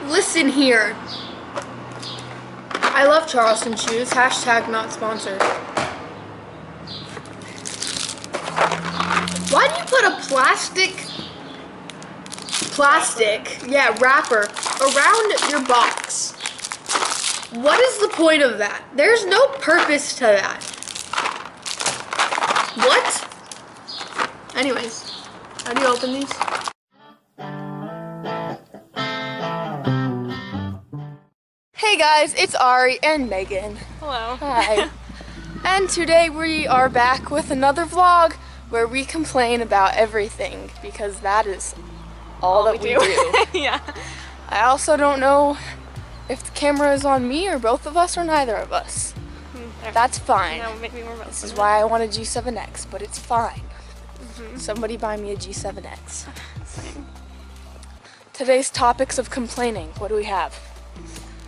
listen here. I love Charleston shoes. Hashtag not sponsored. Why do you put a plastic, yeah, wrapper around your box? What is the point of that? There's no purpose to that. What? Anyways, how do you open these? Hey guys, it's Ari and Megan. Hello. Hi. And today we are back with another vlog where we complain about everything because that is all that we do. Yeah. I also don't know if the camera is on me or both of us or neither of us. That's fine. No, maybe we're both. This is why I want a G7X, but it's fine. Somebody buy me a G7X. Same. Today's topics of complaining. What do we have?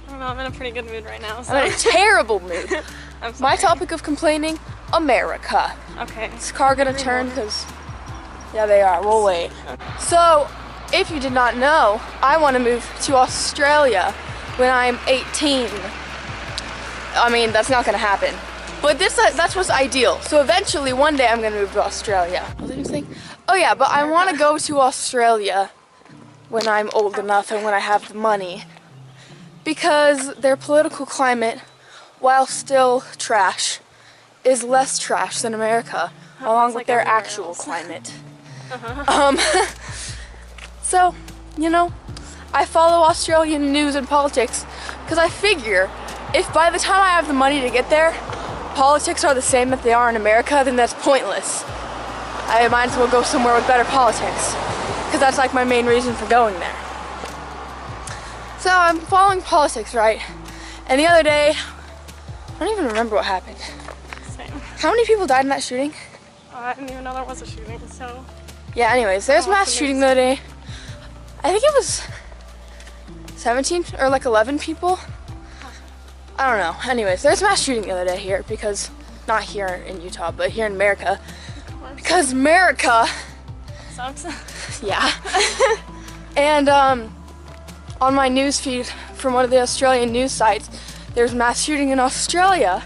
I don't know, I'm in a pretty good mood right now. So. I'm in a terrible mood. I'm sorry. My topic of complaining, America. Okay. Is the car gonna turn? Because, yeah, they are. We'll wait. So, if you did not know, I want to move to Australia when I'm 18. I mean, that's not gonna happen. But that's what's ideal. So eventually, one day, I'm gonna move to Australia. What was I saying? Oh yeah, but I want to go to Australia when I'm old enough and when I have the money. Because their political climate, while still trash, is less trash than America, along with their actual climate. So, you know, I follow Australian news and politics because I figure if by the time I have the money to get there, politics are the same that they are in America, then that's pointless. I might as well go somewhere with better politics because that's like my main reason for going there. So I'm following politics, right? And the other day, I don't even remember what happened. Same. How many people died in that shooting? I didn't even know there was a shooting, so. Yeah, anyways, there's mass shooting the other day. I think it was 17 or like 11 people. I don't know. Anyways, there's mass shooting the other day here because, not here in Utah, but here in America. Because America Sucks. Yeah. And on my news feed from one of the Australian news sites, there's mass shooting in Australia.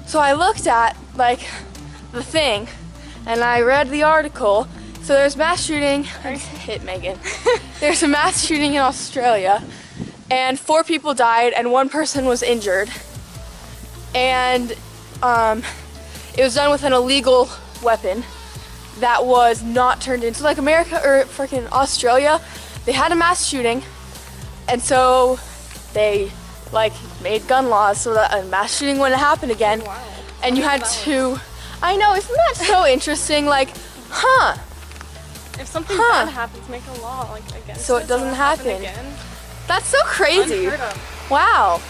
So I looked at like the thing and I read the article. So there's mass shooting. Hit Megan. There's a mass shooting in Australia and 4 people died and 1 person was injured. And it was done with an illegal weapon that was not turned into, like America or freaking Australia, they had a mass shooting, and so they like made gun laws so that a mass shooting wouldn't happen again. Wow. And you had to, I know, isn't that so interesting? Like, huh? If something bad happens, make a law like against so it doesn't happen again. That's so crazy. Unheard of. Wow.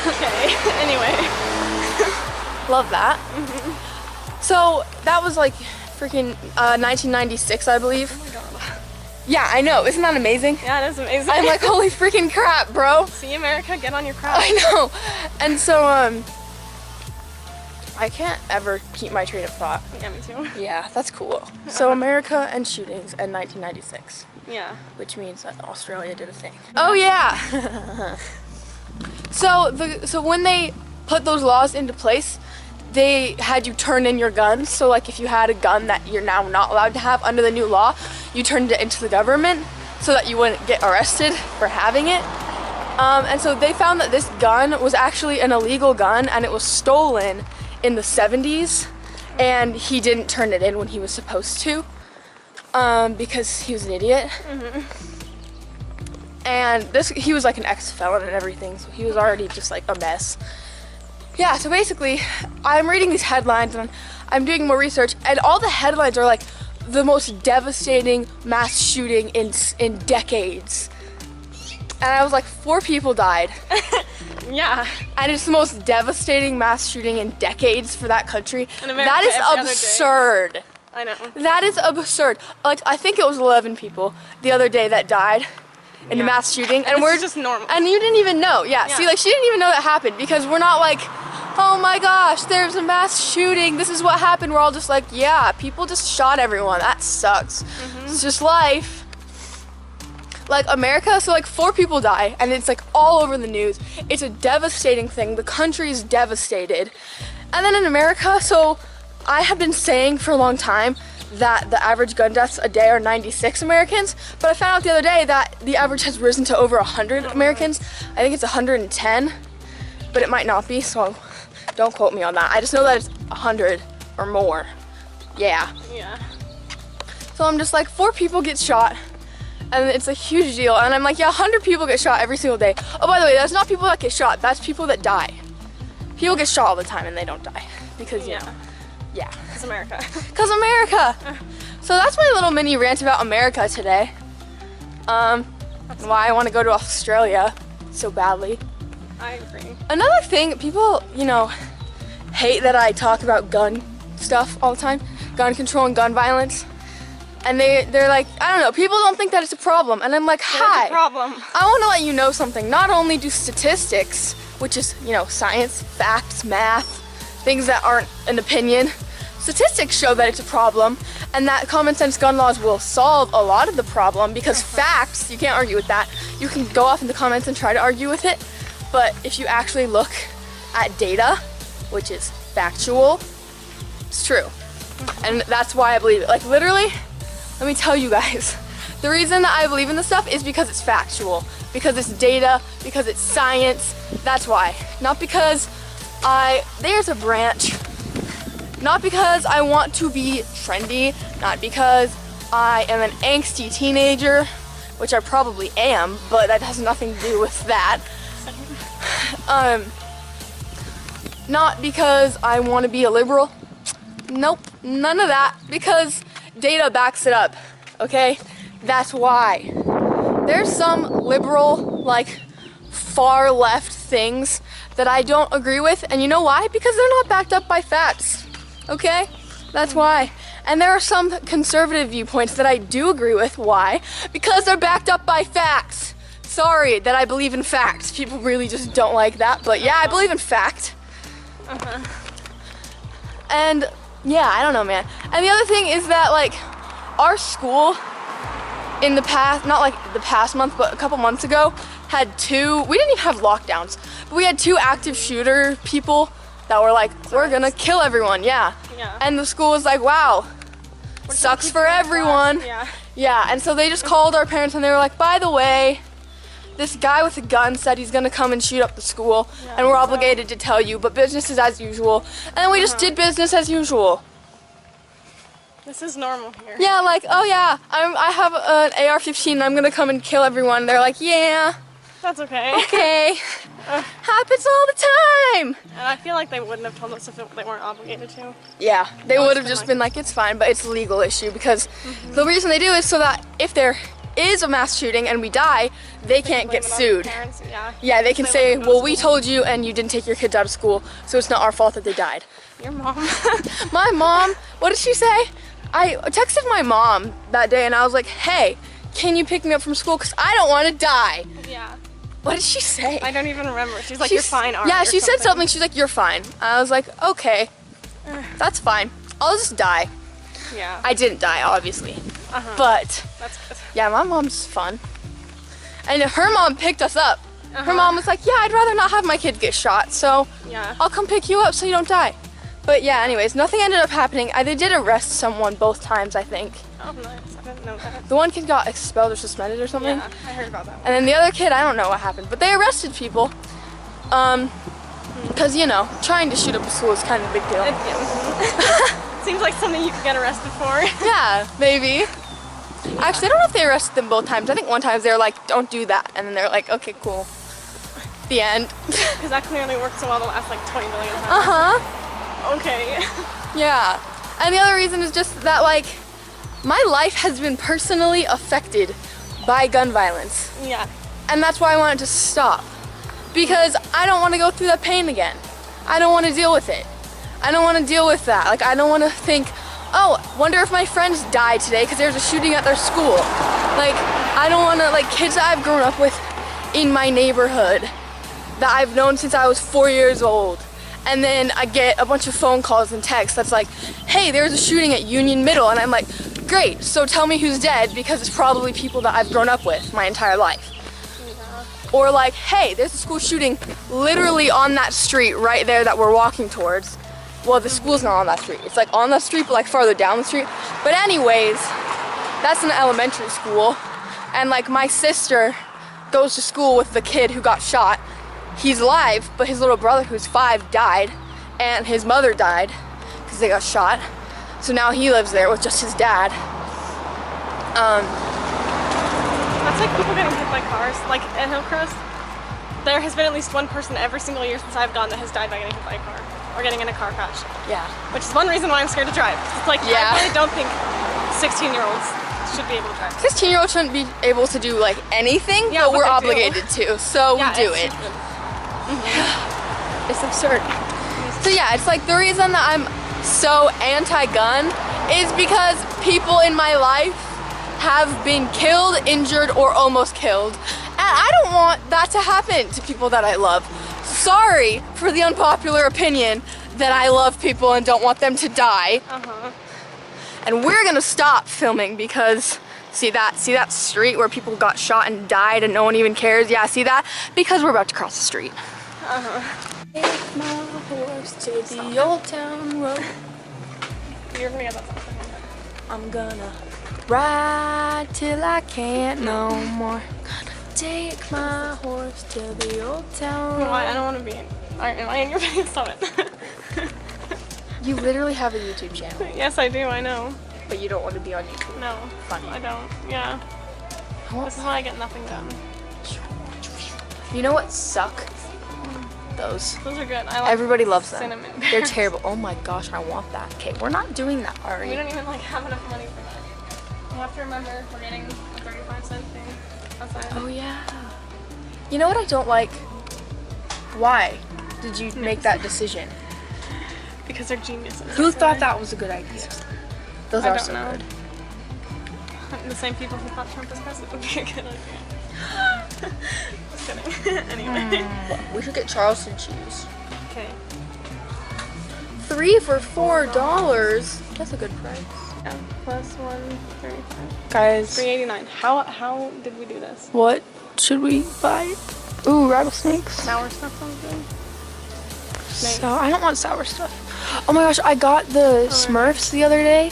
Okay. Anyway. Love that. So that was like freaking 1996, I believe. Oh my god. Yeah, I know. Isn't that amazing? Yeah, it is amazing. I'm like, holy freaking crap, bro. See, America, get on your crap. I know. And so, I can't ever keep my train of thought. Yeah, me too. Yeah, that's cool. So America and shootings in 1996. Yeah. Which means that Australia did a thing. Oh yeah. So when they put those laws into place, they had you turn in your guns. So like if you had a gun that you're now not allowed to have under the new law, you turned it into the government so that you wouldn't get arrested for having it. And so they found that this gun was actually an illegal gun and it was stolen in the 70s, and he didn't turn it in when he was supposed to because he was an idiot. And he was like an ex-felon and everything, so he was already just like a mess. Yeah, so basically, I'm reading these headlines and I'm doing more research, and all the headlines are like the most devastating mass shooting in decades. And I was like, 4 people died. Yeah. And it's the most devastating mass shooting in decades for that country. That is absurd. I know. That is absurd. Like, I think it was 11 people the other day that died in a mass shooting, and we're just normal. And you didn't even know. Yeah. See, like, she didn't even know that happened because we're not like, oh my gosh, there's a mass shooting. This is what happened. We're all just like, yeah, people just shot everyone. That sucks. It's just life. like America, so like 4 people die, and it's like all over the news. It's a devastating thing. The country's devastated. And then in America, so I have been saying for a long time that the average gun deaths a day are 96 Americans, but I found out the other day that the average has risen to over 100 Americans. I think it's 110, but it might not be, so don't quote me on that. I just know that it's 100 or more. Yeah. Yeah. So I'm just like, 4 people get shot, and it's a huge deal. And I'm like, yeah, 100 people get shot every single day. Oh, by the way, that's not people that get shot. That's people that die. People get shot all the time and they don't die because, you know, yeah. Because America. Because America. So that's my little mini rant about America today. Why I want to go to Australia so badly. I agree. Another thing, people, you know, hate that I talk about gun stuff all the time, gun control and gun violence. And they're like, I don't know, people don't think that it's a problem. And I'm like, hi. It's a problem. I want to let you know something. Not only do statistics, which is, you know, science, facts, math, things that aren't an opinion, statistics show that it's a problem, and that common sense gun laws will solve a lot of the problem, because facts, you can't argue with that. You can go off in the comments and try to argue with it, but if you actually look at data, which is factual, it's true. And that's why I believe it. Like, literally, let me tell you guys, the reason that I believe in this stuff is because it's factual, because it's data, because it's science. That's why. Not because there's a branch. Not because I want to be trendy, not because I am an angsty teenager, which I probably am, but that has nothing to do with that. Not because I want to be a liberal. Nope, none of that, because data backs it up, okay? That's why. There's some liberal, like, far left things that I don't agree with, and you know why? Because they're not backed up by facts, okay? That's why. And there are some conservative viewpoints that I do agree with. Why? Because they're backed up by facts. Sorry that I believe in facts. People really just don't like that, but yeah, I believe in fact. And yeah, I don't know, man. And the other thing is that, like, our school in the past, not like the past month, but a couple months ago, had we didn't even have lockdowns, but we had 2 active shooter people that were like, we're gonna kill everyone, yeah. And the school was like, wow, sucks for everyone. Yeah, and so they just called our parents and they were like, by the way, this guy with a gun said he's gonna come and shoot up the school, and we're obligated to tell you, but business is as usual. And then we just did business as usual. This is normal here. Yeah, like, oh yeah, I have an AR-15 and I'm gonna come and kill everyone. They're like, yeah. That's okay. Okay. Happens all the time. And I feel like they wouldn't have told us if they weren't obligated to. Yeah, they would have just been like, it's fine, but it's a legal issue, because the reason they do is so that if there is a mass shooting and we die, they can't get sued. Yeah, they can say, well, we told you and you didn't take your kids out of school, so it's not our fault that they died. Your mom. My mom, what did she say? I texted my mom that day and I was like, hey, can you pick me up from school? Because I don't want to die. Yeah. What did she say? I don't even remember. She's like, you're fine, Ari. Yeah, she said something. She's like, you're fine. I was like, okay, that's fine. I'll just die. Yeah. I didn't die, obviously. But that's good. Yeah, my mom's fun. And her mom picked us up. Her mom was like, yeah, I'd rather not have my kid get shot, so I'll come pick you up so you don't die. But yeah, anyways, nothing ended up happening. They did arrest someone both times, I think. Oh, nice. I didn't know that. The one kid got expelled or suspended or something. Yeah, I heard about that one. And then the other kid, I don't know what happened, but they arrested people. Because, you know, trying to shoot up a school is kind of a big deal. Seems like something you could get arrested for. Yeah, maybe. Actually, I don't know if they arrested them both times. I think one time they were like, don't do that. And then they're like, okay, cool. The end. Because that clearly worked so well the last like 20 million times. Okay. Yeah. And the other reason is just that, like, my life has been personally affected by gun violence. Yeah. And that's why I want it to stop. Because I don't want to go through that pain again. I don't want to deal with it. I don't want to deal with that. Like, I don't want to think, oh, wonder if my friends died today because there's a shooting at their school. Like, I don't want to, like, kids that I've grown up with in my neighborhood that I've known since I was 4 years old. And then I get a bunch of phone calls and texts that's like, hey, there's a shooting at Union Middle. And I'm like, great, so tell me who's dead, because it's probably people that I've grown up with my entire life. Yeah. Or like, hey, there's a school shooting literally on that street right there that we're walking towards. Well, the school's not on that street. It's like on the street, but like farther down the street. But anyways, that's an elementary school. And like my sister goes to school with the kid who got shot. He's alive, but his little brother who's 5 died, and his mother died because they got shot. So now he lives there with just his dad. That's like people getting hit by cars. Like at Hillcrest, there has been at least one person every single year since I've gone that has died by getting hit by a car or getting in a car crash. Yeah. Which is one reason why I'm scared to drive. It's like, Yeah. I really don't think 16-year-olds should be able to drive. 16-year-olds shouldn't be able to do like anything, Yeah, but we're but they do. obligated to, so Yeah, we do it's it. stupid. It's absurd. So yeah, it's like the reason that I'm so anti-gun is because people in my life have been killed, injured, or almost killed. And I don't want that to happen to people that I love. Sorry for the unpopular opinion that I love people and don't want them to die. Uh-huh. And we're gonna stop filming because see that street where people got shot and died and no one even cares? Yeah, see that? Because we're about to cross the street. Uh-huh. Take my horse to the old town road. You're gonna get that song. I'm gonna ride till I can't no more. Gonna take my horse to the old town road. Why? I don't want to be in. Am I in your video? Stop it. You literally have a YouTube channel, Yes, I do. I know. but you don't want to be on YouTube. No. Funny. I don't. Yeah. This is why I get nothing done. You know what suck? Those. Those are good. I like Everybody loves them. cinnamon They're bears. terrible. Oh my gosh, I want that. Okay, we're not doing that, We Ari. don't even like have enough money for that. You have to remember we're getting a 35-cent thing outside. Oh yeah. You know what I don't like? Why did you make that decision? Because they're geniuses. Who thought that was a good idea? Those I are don't so know. good. The same people who thought Trump was president would be a good idea. Just kidding. Anyway. We should get Charleston cheese. Okay. 3 for $4. That's a good price. Yeah. Plus 135. Guys, 389. How did we do this? what should we buy? Ooh, rattlesnakes. Sour stuff sounds good. So I don't want sour stuff. Oh my gosh, I got the Smurfs the other day.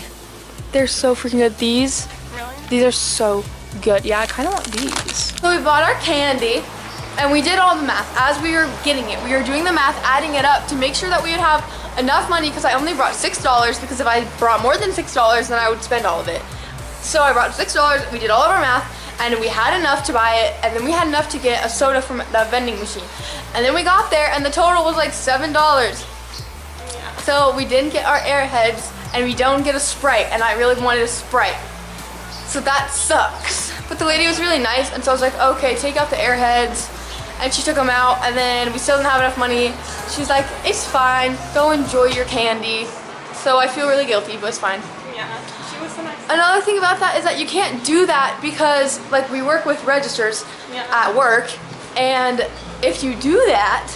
They're so freaking good. These Really? are so good. Yeah, I kind of want these. So we bought our candy and we did all the math. As we were getting it, we were doing the math, adding it up to make sure that we would have enough money because I only brought $6 because if I brought more than $6, then I would spend all of it. So I brought $6, we did all of our math, and we had enough to buy it, and then we had enough to get a soda from the vending machine. And then we got there and the total was like $7. Yeah. So we didn't get our Airheads and we don't get a Sprite, and I really wanted a Sprite. So that sucks. But the lady was really nice, and so I was like, okay, take out the Airheads. And she took them out, and then we still didn't have enough money. She's like, it's fine, go enjoy your candy. So I feel really guilty, but it's fine. Yeah. She was so nice. Another thing about that is that you can't do that because like we work with registers at work, and if you do that,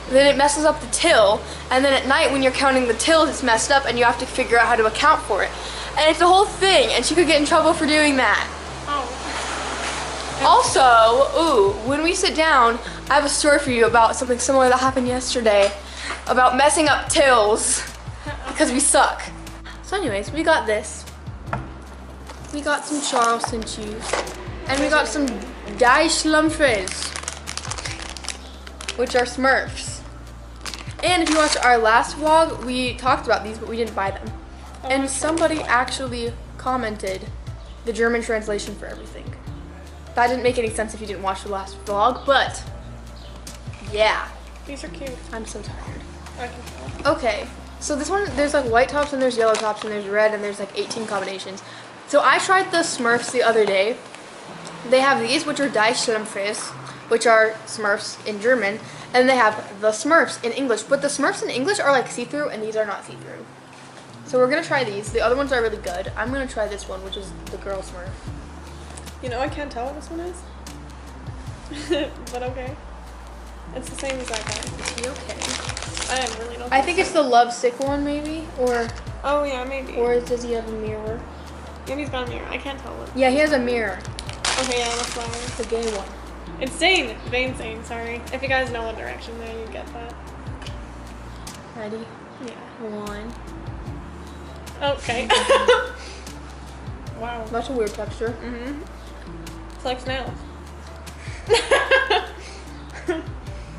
then it messes up the till, and then at night when you're counting the tills, it's messed up and you have to figure out how to account for it. And it's a whole thing, and she could get in trouble for doing that. Oh. Also, ooh, when we sit down, I have a story for you about something similar that happened yesterday about messing up tills because we suck. So anyways, we got this. We got some Charleston cheese, and we got some Die Schlumpfres, which are Smurfs. And if you watched our last vlog, we talked about these, but we didn't buy them. And somebody actually commented the German translation for everything. That didn't make any sense if you didn't watch the last vlog, but yeah, These are cute. I'm so tired. Okay. Okay, so this one, there's like white tops and there's yellow tops and there's red and there's like 18 combinations. So I tried the Smurfs the other day. They have these, which are Die Schlumpfres, which are Smurfs in German, and they have the Smurfs in English. But the Smurfs in English are like see-through and these are not see-through. So we're gonna try these. The other ones are really good. I'm gonna try this one, which is the girl Smurf. You know, I can't tell what this one is. But okay. It's the same as that guy. Is he okay? I really don't I think it's the Love Sick one, maybe, or Oh yeah, maybe. does he have a mirror? And he's got a mirror. I can't tell what. Yeah, he has a mirror. Okay, yeah, the flower. The gay one. It's Zane. Zane's sorry. If you guys know what direction there, you get that. Ready? Yeah. 1. Okay. Wow. That's a weird texture. Mm-hmm. It's like snails.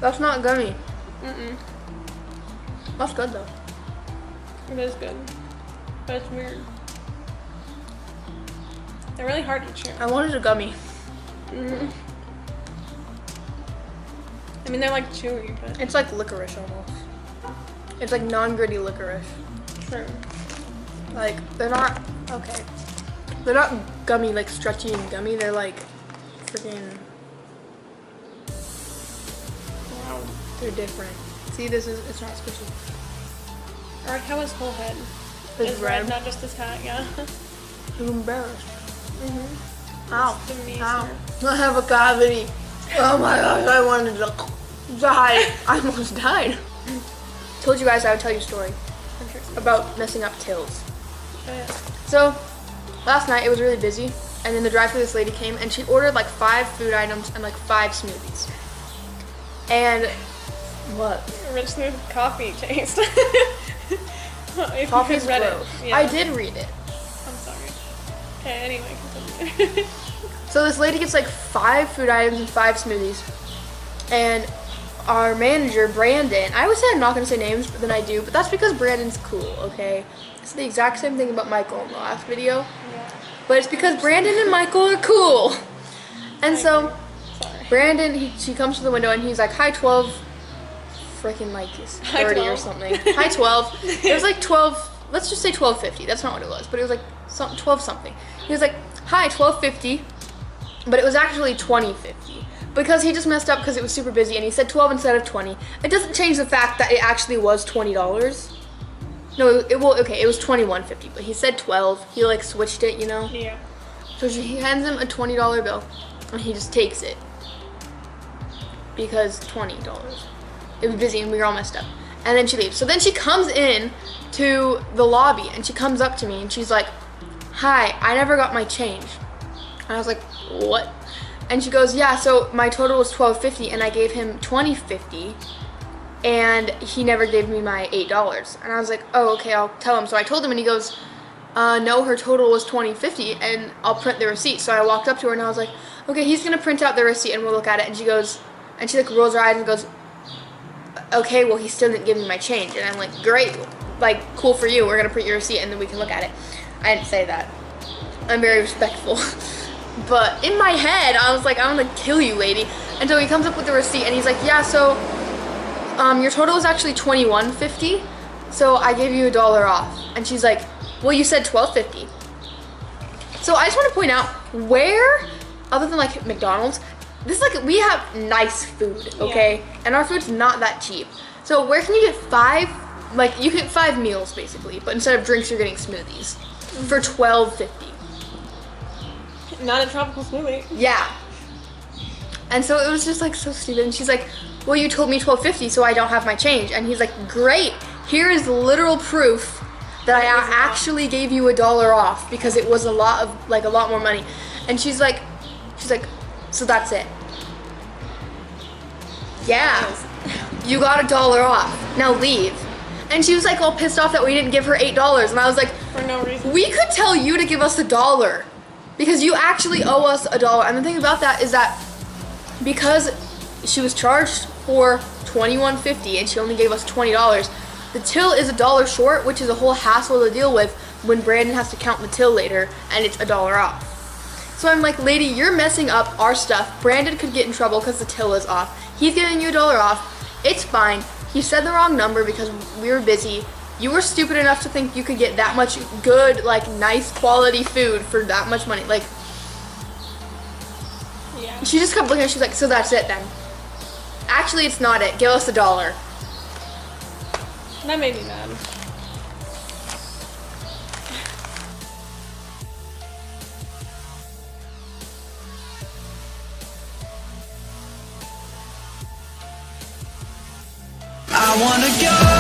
That's not gummy. Mm-mm. That's good though. It is good. But it's weird. They're really hard to chew. I wanted a gummy. Mm-hmm. I mean, they're like chewy, but... It's like licorice almost. It's like non-gritty licorice. True. Like, they're not, okay. They're not gummy, like stretchy and gummy. They're like freaking, Wow. they're different. See, it's not squishy. I like how his whole head It's is red, not just his hat, yeah. I'm embarrassed. Mm-hmm. Ow. It's the Ow. I have a cavity. Oh my gosh, I wanted to die. I almost died. Told you guys I would tell you a story about messing up tills. Oh, yeah. So, last night it was really busy, and in the drive-thru this lady came, and she ordered like 5 food items and like 5 smoothies. And what? Rich smooth coffee taste. If Coffee's you read gross. it. Yeah. I did read it. I'm sorry. Okay, anyway, continue. So this lady gets like 5 food items and 5 smoothies, and our manager, Brandon, I always say I'm not going to say names, but then I do, but that's because Brandon's cool, okay? It's the exact same thing about Michael in the last video, Yeah. but it's because Brandon and Michael are cool. And so, Sorry. Brandon, she comes to the window and he's like, hi 12, freaking like 30 or 12. something. Hi 12. It was like 12, let's just say 12.50, that's not what it was, but it was like 12 something. He was like, hi 12.50, but it was actually 20.50. Because he just messed up because it was super busy and he said 12 instead of 20. It doesn't change the fact that it actually was $20. No, it was $21.50, but he said 12. He like switched it, you know? Yeah. So he hands him a $20 bill and he just takes it. Because $20. It was busy and we were all messed up. And then she leaves. So then she comes in to the lobby and she comes up to me and she's like, hi, I never got my change. And I was like, what? And she goes, yeah, so my total was $12.50 and I gave him $20.50 and he never gave me my $8. And I was like, oh, okay, I'll tell him. So I told him and he goes, no, her total was $20.50 and I'll print the receipt. So I walked up to her and I was like, okay, he's gonna print out the receipt and we'll look at it. And she goes, and she like rolls her eyes and goes, okay, well, he still didn't give me my change. And I'm like, great, like, cool for you. We're gonna print your receipt and then we can look at it. I didn't say that. I'm very respectful. But in my head, I was like, I'm gonna kill you, lady. And so he comes up with the receipt and he's like, yeah, so your total was actually $21.50, so I gave you $1 off. And she's like, well, you said $12.50. So I just want to point out, where, other than like McDonald's, this is like, we have nice food, okay? Yeah. And our food's not that cheap. So where can you get 5, like you get 5 meals basically, but instead of drinks, you're getting smoothies for $12.50. Not a tropical smoothie. Yeah. And so it was just like so stupid. And she's like, well, you told me $12.50, so I don't have my change. And he's like, great. Here is literal proof that I actually gave you $1 off because it was a lot more money. And she's like, so that's it. Yeah. You got $1 off. Now leave. And she was like all pissed off that we didn't give her $8. And I was like, for no reason. We could tell you to give us $1. Because you actually owe us $1. And the thing about that is that because she was charged for $21.50 and she only gave us $20, the till is $1 short, which is a whole hassle to deal with when Brandon has to count the till later and it's $1 off. So I'm like, lady, you're messing up our stuff. Brandon could get in trouble because the till is off. He's giving you $1 off. It's fine. He said the wrong number because we were busy. You were stupid enough to think you could get that much good, like, nice quality food for that much money. Like, yeah. She just kept looking at it. She's like, so that's it then. Actually, it's not it. Give us $1. That made me mad. I wanna go.